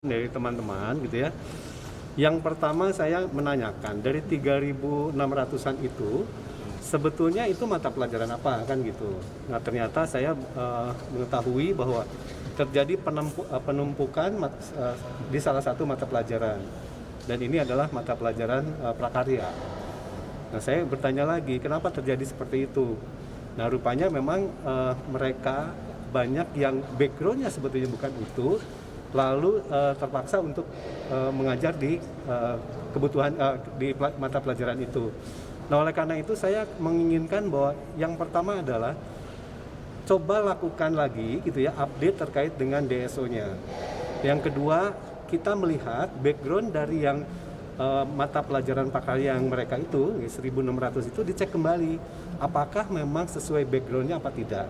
dari teman-teman gitu ya. Yang pertama saya menanyakan dari 3.600-an itu sebetulnya itu mata pelajaran apa kan gitu. Nah ternyata saya mengetahui bahwa terjadi penumpukan di salah satu mata pelajaran dan ini adalah mata pelajaran prakarya. Nah saya bertanya lagi kenapa terjadi seperti itu. Nah rupanya memang mereka banyak yang backgroundnya sebetulnya bukan itu, lalu terpaksa untuk mengajar di kebutuhan di mata pelajaran itu. Nah oleh karena itu saya menginginkan bahwa yang pertama adalah coba lakukan lagi gitu ya update terkait dengan DSO-nya. Yang kedua kita melihat background dari yang mata pelajaran prakarya yang mereka itu 1.600 itu dicek kembali apakah memang sesuai background-nya apa tidak.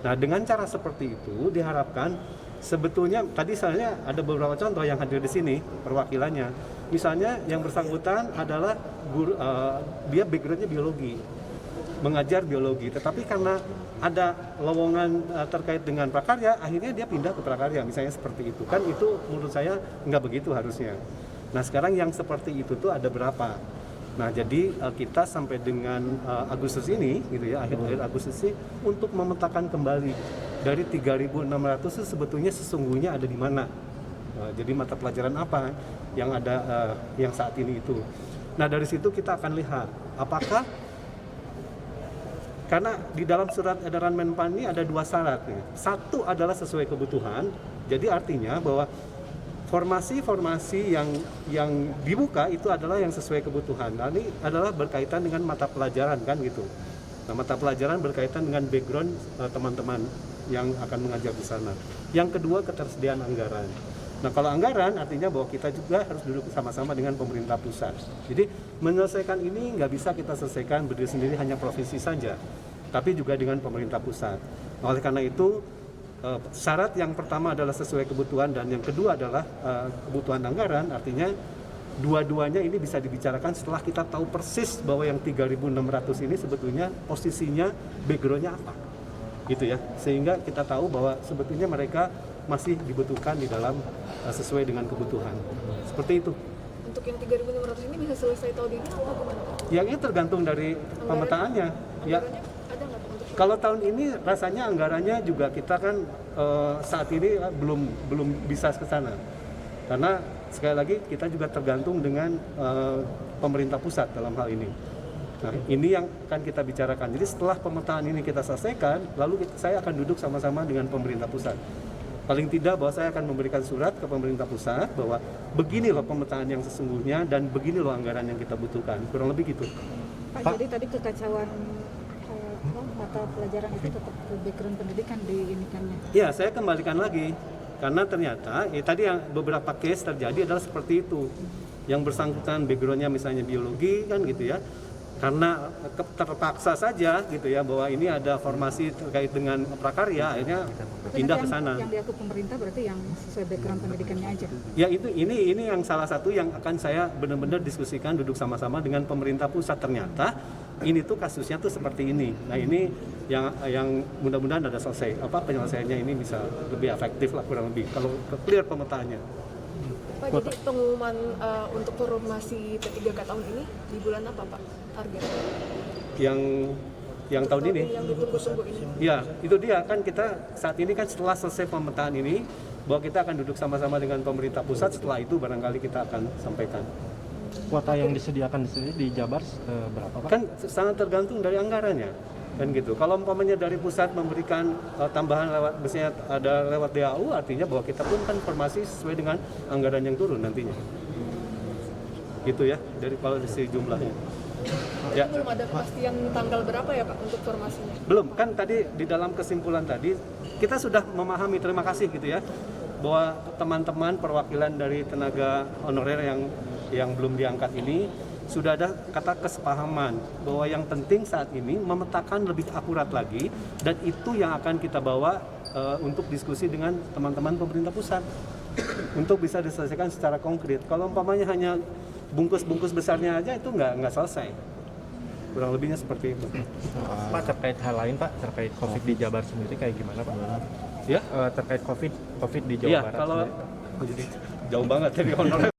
Nah dengan cara seperti itu diharapkan sebetulnya tadi saya ada beberapa contoh yang hadir di sini perwakilannya. Misalnya yang bersangkutan adalah guru, dia backgroundnya biologi, mengajar biologi, tetapi karena ada lowongan terkait dengan prakarya, akhirnya dia pindah ke prakarya, misalnya seperti itu. Kan itu menurut saya nggak begitu harusnya. Nah sekarang yang seperti itu tuh ada berapa? Nah jadi kita sampai dengan Agustus ini gitu ya, akhir Agustus ini untuk memetakan kembali dari 3.600 itu sebetulnya sesungguhnya ada di mana. Jadi mata pelajaran apa yang ada yang saat ini itu. Nah dari situ kita akan lihat apakah karena di dalam surat edaran Menpan ini ada dua syarat. Satu adalah sesuai kebutuhan, jadi artinya bahwa formasi yang dibuka itu adalah yang sesuai kebutuhan. Nah, ini adalah berkaitan dengan mata pelajaran kan gitu. Nah, mata pelajaran berkaitan dengan background teman-teman yang akan mengajar di sana. Yang kedua ketersediaan anggaran. Nah, kalau anggaran artinya bahwa kita juga harus duduk sama-sama dengan pemerintah pusat. Jadi menyelesaikan ini nggak bisa kita selesaikan berdiri sendiri hanya provinsi saja, tapi juga dengan pemerintah pusat. Nah, oleh karena itu syarat yang pertama adalah sesuai kebutuhan dan yang kedua adalah kebutuhan anggaran, artinya dua-duanya ini bisa dibicarakan setelah kita tahu persis bahwa yang 3.600 ini sebetulnya posisinya backgroundnya apa gitu ya, sehingga kita tahu bahwa sebetulnya mereka masih dibutuhkan di dalam sesuai dengan kebutuhan seperti itu. Untuk yang 3.600 ini bisa selesai tahun ini atau gimana? Yang ini tergantung dari pemetaannya ya. Ada nggak untuk Kalau tahun ini rasanya anggarannya juga kita kan saat ini belum bisa ke sana. Karena sekali lagi kita juga tergantung dengan pemerintah pusat dalam hal ini. Nah, ini yang akan kita bicarakan. Jadi setelah pemetaan ini kita selesaikan, lalu saya akan duduk sama-sama dengan pemerintah pusat. Paling tidak bahwa saya akan memberikan surat ke pemerintah pusat bahwa begini loh pemetaan yang sesungguhnya dan begini loh anggaran yang kita butuhkan. Kurang lebih gitu. Pak, jadi tadi kekacauan mata pelajaran itu tetap ke background pendidikan diinikannya. Ya, saya kembalikan lagi karena ternyata tadi yang beberapa case terjadi adalah seperti itu. Yang bersangkutan backgroundnya misalnya biologi kan gitu ya. Karena terpaksa saja gitu ya bahwa ini ada formasi terkait dengan prakarya, akhirnya pindah ke sana. Yang diakui pemerintah berarti yang sesuai background pendidikannya aja. Ya ini yang salah satu yang akan saya benar-benar diskusikan duduk sama-sama dengan pemerintah pusat. Ternyata ini tuh kasusnya tuh seperti ini. Nah ini yang mudah-mudahan ada selesai. Penyelesaiannya ini bisa lebih efektif lah kurang lebih kalau clear pemetaannya. Pak, jadi pengumuman untuk formasi P3K tahun ini di bulan apa Pak targetnya? Yang tahun ini? Yang ditunggu-tunggu ini? Ya, itu dia kan kita saat ini kan setelah selesai pemetaan ini bahwa kita akan duduk sama-sama dengan pemerintah pusat, setelah itu barangkali kita akan sampaikan. Kuota yang disediakan di Jabar berapa Pak? Kan sangat tergantung dari anggarannya. Kan gitu. Kalau umpamanya dari pusat memberikan tambahan lewat misalnya ada lewat DAU, artinya bahwa kita pun kan formasi sesuai dengan anggaran yang turun nantinya. Gitu ya, dari sisi jumlahnya. Ya. Belum ada kepastian tanggal berapa ya Pak untuk formasinya? Belum, kan tadi di dalam kesimpulan tadi kita sudah memahami, terima kasih gitu ya, bahwa teman-teman perwakilan dari tenaga honorer yang belum diangkat ini sudah ada kata kesepahaman bahwa yang penting saat ini memetakan lebih akurat lagi dan itu yang akan kita bawa untuk diskusi dengan teman-teman pemerintah pusat untuk bisa diselesaikan secara konkret. Kalau umpamanya hanya bungkus-bungkus besarnya aja itu nggak selesai. Kurang lebihnya seperti itu. Pak, terkait hal lain Pak, terkait COVID di Jabar sendiri kayak gimana Pak? Ya? Terkait COVID di Jawa Iya, Barat kalau sendiri. jadi jauh banget dari honorer